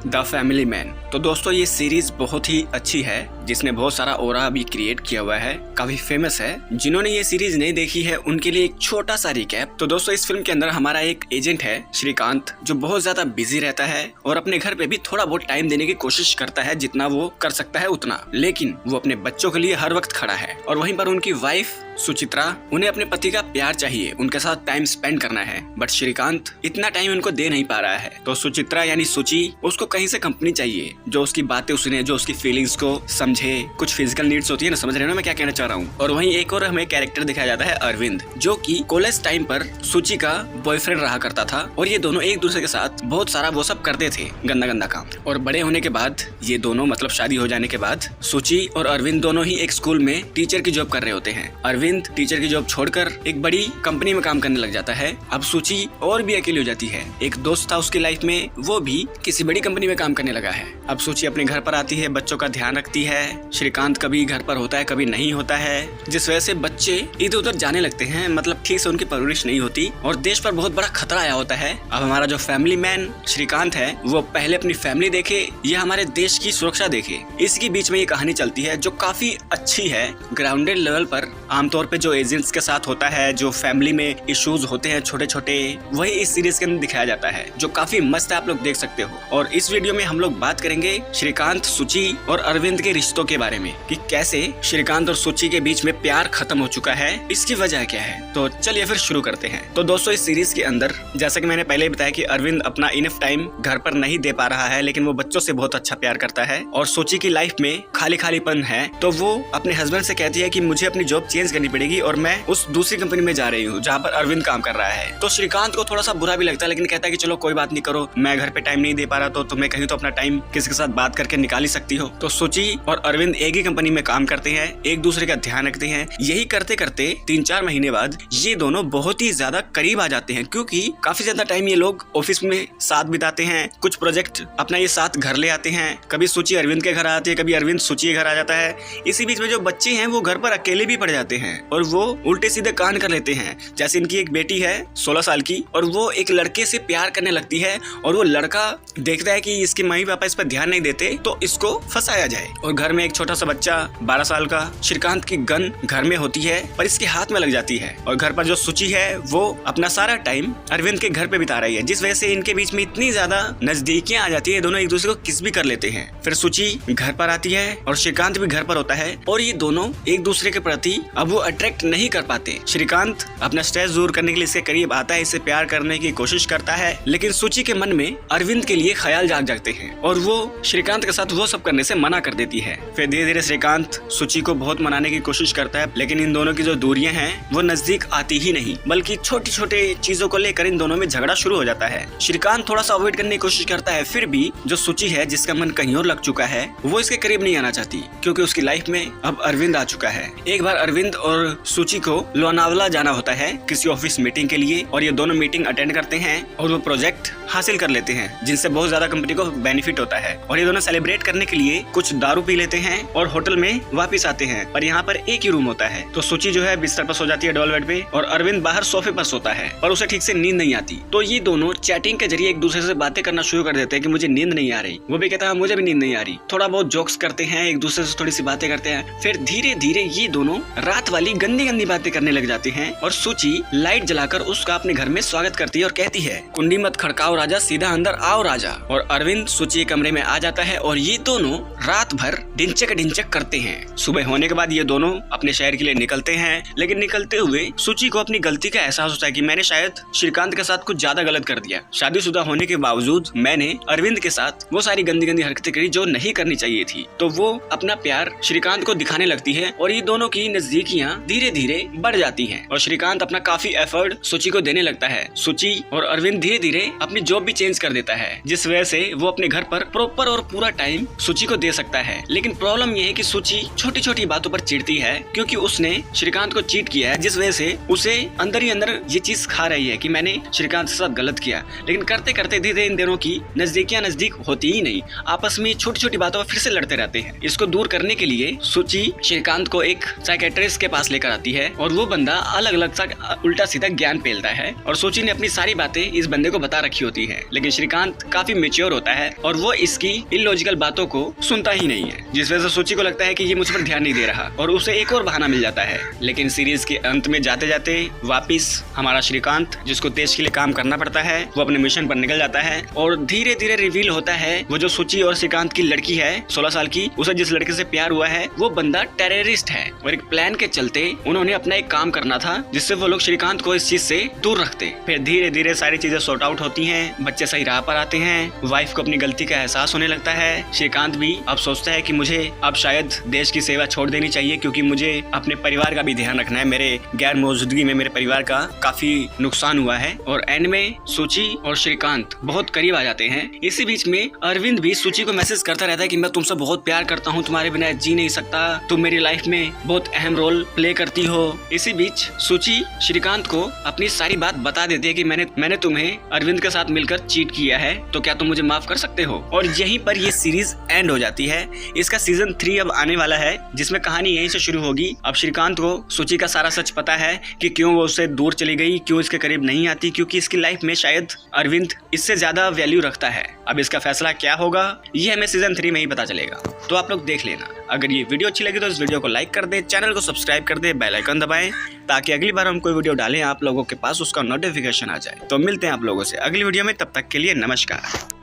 The family man. तो दोस्तों ये सीरीज बहुत ही अच्छी है, जिसने बहुत सारा ऑरा भी क्रिएट किया हुआ है, काफी फेमस है। जिन्होंने ये सीरीज नहीं देखी है उनके लिए एक छोटा सा रिकैप। तो दोस्तों इस फिल्म के अंदर हमारा एक एजेंट है श्रीकांत, जो बहुत ज्यादा बिजी रहता है और अपने घर पे भी थोड़ा बहुत टाइम देने की कोशिश करता है, जितना वो कर सकता है उतना, लेकिन वो अपने बच्चों के लिए हर वक्त खड़ा है। और वहीं पर उनकी वाइफ सुचित्रा, उन्हें अपने पति का प्यार चाहिए, उनके साथ टाइम स्पेंड करना है, बट श्रीकांत इतना टाइम उनको दे नहीं पा रहा है। तो सुचित्रा यानी सुचि, उसको कहीं से कंपनी चाहिए जो उसकी बातें सुने, जो उसकी फीलिंग्स को समझे। कुछ फिजिकल नीड्स होती है ना, समझ रहे हो मैं क्या कहना चाह रहा हूँ। और वहीं एक और हमें कैरेक्टर दिखाया जाता है अरविंद, जो कि कॉलेज टाइम पर सुचि का बॉयफ्रेंड रहा करता था और ये दोनों एक दूसरे के साथ बहुत सारा वो सब करते थे, गंदा गंदा काम। और बड़े होने के बाद ये दोनों, मतलब शादी हो जाने के बाद, सुचि और अरविंद दोनों ही एक स्कूल में टीचर की जॉब कर रहे होते हैं। अरविंद टीचर की जॉब छोड़कर एक बड़ी कंपनी में काम करने लग जाता है। अब सुचि और भी अकेली हो जाती है। एक दोस्त था उसकी लाइफ में, वो भी किसी बड़ी कंपनी में काम करने लगा है। अब सुचि अपने घर पर आती है, बच्चों का ध्यान रखती है। श्रीकांत कभी घर पर होता है, कभी नहीं होता है, जिस वजह से बच्चे इधर उधर जाने लगते हैं, मतलब ठीक से उनकी परवरिश नहीं होती और देश पर बहुत बड़ा खतरा आया होता है। अब हमारा जो फैमिली मैन श्रीकांत है, वो पहले अपनी फैमिली देखे या हमारे देश की सुरक्षा देखे, इसके बीच में ये कहानी चलती है, जो काफी अच्छी है। ग्राउंडेड लेवल पर आमतौर पे जो एजेंट्स के साथ होता है, जो फैमिली में इश्यूज होते हैं छोटे छोटे, वही इस सीरीज के अंदर दिखाया जाता है, जो काफी मस्त है, आप लोग देख सकते हो। और इस वीडियो में हम लोग बात करेंगे श्रीकांत, सुचि और अरविंद के रिश्तों के बारे में, कि कैसे श्रीकांत और सुचि के बीच में प्यार खत्म हो चुका है, इसकी वजह क्या है। तो चलिए फिर शुरू करते हैं। तो दोस्तों इस सीरीज के अंदर, जैसा कि मैंने पहले बताया कि अरविंद अपना इनफ टाइम घर पर नहीं दे पा रहा है, लेकिन वो बच्चों से बहुत अच्छा प्यार करता है। और सुचि की लाइफ में खाली खालीपन है, तो वो अपने हस्बैंड से कहती है कि मुझे अपनी जॉब चेंज करनी पड़ेगी और मैं उस दूसरी कंपनी में जा रही हूँ जहाँ पर अरविंद काम कर रहा है। तो श्रीकांत को थोड़ा सा बुरा भी लगता है, लेकिन कहता है कि चलो कोई बात नहीं, करो, मैं घर पे टाइम नहीं दे पा रहा, तो तुम्हें कहीं तो अपना टाइम किसी के साथ बात करके निकाल ही सकती हो। तो सुचि और अरविंद एक ही कंपनी में काम करते हैं, एक दूसरे का ध्यान रखते हैं। यही करते करते 3-4 महीने बाद ये दोनों बहुत ही ज्यादा करीब आ जाते हैं, क्योंकि काफी ज्यादा टाइम ये लोग ऑफिस में साथ बिताते हैं। कुछ प्रोजेक्ट अपना ये साथ घर ले आते हैं, कभी सुचि अरविंद के घर आती है, कभी अरविंद सुचि के घर आ जाता है। इसी बीच में जो बच्चे हैं वो घर पर अकेले भी पड़ जाते हैं और वो उल्टे सीधे कांड कर लेते हैं। जैसे इनकी एक बेटी है 16 साल की, और वो एक लड़के से प्यार करने लगती है, और वो लड़का देखता है कि इसके मम्मी पापा इस पर ध्यान नहीं देते, तो इसको फंसाया जाए। और घर में एक छोटा सा बच्चा 12 साल का, श्रीकांत की गन घर में होती है पर इसके हाथ में लग जाती है। और घर पर जो सुचि है वो अपना सारा टाइम अरविंद के घर पे बिता रही है, जिस वजह से इनके बीच में इतनी ज्यादा नजदीकियां आ जाती है, दोनों एक दूसरे को किस भी कर लेते हैं। फिर सुचि घर पर आती है और श्रीकांत भी घर पर होता है, और ये दोनों एक दूसरे के प्रति अब वो अट्रैक्ट नहीं कर पाते। श्रीकांत अपना स्ट्रेस दूर करने के लिए इसके करीब आता है, इससे प्यार करने की कोशिश करता है, लेकिन सुचि के मन में अरविंद के लिए ख्याल जाग जागते हैं और वो श्रीकांत के साथ वो सब करने से मना कर देती है। फिर धीरे धीरे श्रीकांत सुचि को बहुत मनाने की कोशिश करता है, लेकिन इन दोनों की जो दूरियां हैं वो नजदीक आती ही नहीं, बल्कि छोटी छोटे चीजों को लेकर इन दोनों में झगड़ा शुरू हो जाता है। श्रीकांत थोड़ा सा अवॉइड करने की कोशिश करता है, फिर भी जो सुचि है, जिसका मन कहीं और लग चुका है, वो इसके करीब नहीं आना चाहती, क्योंकि उसकी लाइफ में अब अरविंद आ चुका है। एक बार अरविंद और सुचि को लोनावला जाना होता है किसी ऑफिस मीटिंग के लिए, और ये दोनों मीटिंग अटेंड करते हैं और वो प्रोजेक्ट हासिल कर लेते हैं, जिनसे बहुत ज्यादा कंपनी को बेनिफिट होता है। और ये दोनों सेलिब्रेट करने के लिए कुछ दारू पी लेते हैं और होटल में वापस आते हैं, पर यहाँ पर एक ही रूम होता है। तो सुचि जो है बिस्तर पर सो जाती है, डबल बेड पे, और अरविंद बाहर सोफे पर सोता है, पर उसे ठीक से नींद नहीं आती। तो ये दोनों चैटिंग के जरिए एक दूसरे से बातें करना शुरू कर देते हैं कि मुझे नींद नहीं आ रही, वो भी कहता है मुझे भी नींद नहीं आ रही। थोड़ा बहुत जोक्स करते हैं, एक दूसरे से थोड़ी सी बातें करते हैं। फिर धीरे धीरे ये दोनों रात वाली गंदी गंदी बातें करने लग जाते हैं, और सुचि लाइट जलाकर उसका अपने घर में स्वागत करती है और कहती है, कुंडी मत खड़काओ राजा, सीधा अंदर आओ राजा। और अरविंद सुचि के कमरे में आ जाता है और ये दोनों रात भर ढिंचक ढिंचक करते हैं। सुबह होने के बाद ये दोनों अपने शहर के लिए निकलते हैं, लेकिन निकलते हुए सुचि को अपनी गलती का एहसास होता है कि मैंने शायद श्रीकांत के साथ कुछ ज्यादा गलत कर दिया। शादीशुदा होने के बावजूद मैंने अरविंद के साथ वो सारी गंदी गंदी हरकतें करी जो नहीं करनी चाहिए थी। तो वो अपना प्यार श्रीकांत को दिखाने लगती है और ये दोनों की नजदीकियां धीरे धीरे बढ़ जाती हैं, और श्रीकांत अपना काफी एफर्ट सुचि को देने लगता है। सुचि और अरविंद धीरे धीरे अपनी जॉब भी चेंज कर देता है, जिस वजह से वो अपने घर पर प्रॉपर और पूरा टाइम सुचि को दे सकता है। लेकिन प्रॉब्लम ये है कि सुचि छोटी छोटी बातों पर चिढ़ती है, क्योंकि उसने श्रीकांत को चीट किया है, जिस वजह से उसे अंदर ही अंदर ये चीज खा रही है कि मैंने श्रीकांत के साथ गलत किया। लेकिन करते करते धीरे धीरे इन दोनों की नजदीकियां नजदीक होती ही नहीं, आपस में छोटी छोटी बातों पर फिर से लड़ते रहते हैं। इसको दूर करने के लिए सुचि श्रीकांत को एक साइकेट्रिस्ट के पास पास लेकर आती है और वो बंदा अलग अलग सा उल्टा सीधा ज्ञान पेलता है और सूची ने अपनी सारी बातें इस बंदे को बता रखी होती है। लेकिन श्रीकांत काफी मेच्योर होता है और वो इसकी इलॉजिकल बातों को सुनता ही नहीं है, जिस वजह से सूची को लगता है कि ये मुझ पर ध्यान नहीं दे रहा और उसे एक और बहाना मिल जाता है। लेकिन सीरीज के अंत में जाते जाते वापिस हमारा श्रीकांत, जिसको देश के लिए काम करना पड़ता है, वो अपने मिशन पर निकल जाता है और धीरे धीरे रिवील होता है वो जो सूची और श्रीकांत की लड़की है 16 साल की, उसे जिस लड़के से प्यार हुआ है वो बंदा टेररिस्ट है और एक प्लान के चलते उन्होंने अपना एक काम करना था जिससे वो लोग श्रीकांत को इस चीज से दूर रखते। फिर धीरे धीरे सारी चीजें सॉर्ट आउट होती हैं, बच्चे सही राह पर आते हैं, वाइफ को अपनी गलती का एहसास होने लगता है। श्रीकांत भी अब सोचता है कि मुझे अब शायद देश की सेवा छोड़ देनी चाहिए क्योंकि मुझे अपने परिवार का भी ध्यान रखना है, मेरे गैर मौजूदगी में मेरे परिवार का काफी नुकसान हुआ है। और एंड में सूची और श्रीकांत बहुत करीब आ जाते हैं। इसी बीच में अरविंद भी सूची को मैसेज करता रहता है कि मैं तुमसे बहुत प्यार करता हूँ, तुम्हारे बिना जी नहीं सकता, तुम मेरी लाइफ में बहुत अहम रोल प्ले करती हो। इसी बीच सूची श्रीकांत को अपनी सारी बात बता देती है कि मैंने तुम्हें अरविंद के साथ मिलकर चीट किया है, तो क्या तुम मुझे माफ कर सकते हो। और यहीं पर ये सीरीज एंड हो जाती है। इसका सीजन 3 अब आने वाला है जिसमें कहानी यहीं से शुरू होगी। अब श्रीकांत को सूची का सारा सच पता है कि क्यों वो उससे दूर चली गई, क्यों इसके करीब नहीं आती, क्योंकि इसकी लाइफ में शायद अरविंद इससे ज्यादा वैल्यू रखता है। अब इसका फैसला क्या होगा ये हमें सीजन 3 में ही पता चलेगा, तो आप लोग देख लेना। अगर ये वीडियो अच्छी लगी तो इस वीडियो को लाइक कर दे, चैनल को सब्सक्राइब कर दे, बेल आइकन दबाएं ताकि अगली बार हम कोई वीडियो डालें आप लोगों के पास उसका नोटिफिकेशन आ जाए। तो मिलते हैं आप लोगों से अगली वीडियो में, तब तक के लिए नमस्कार।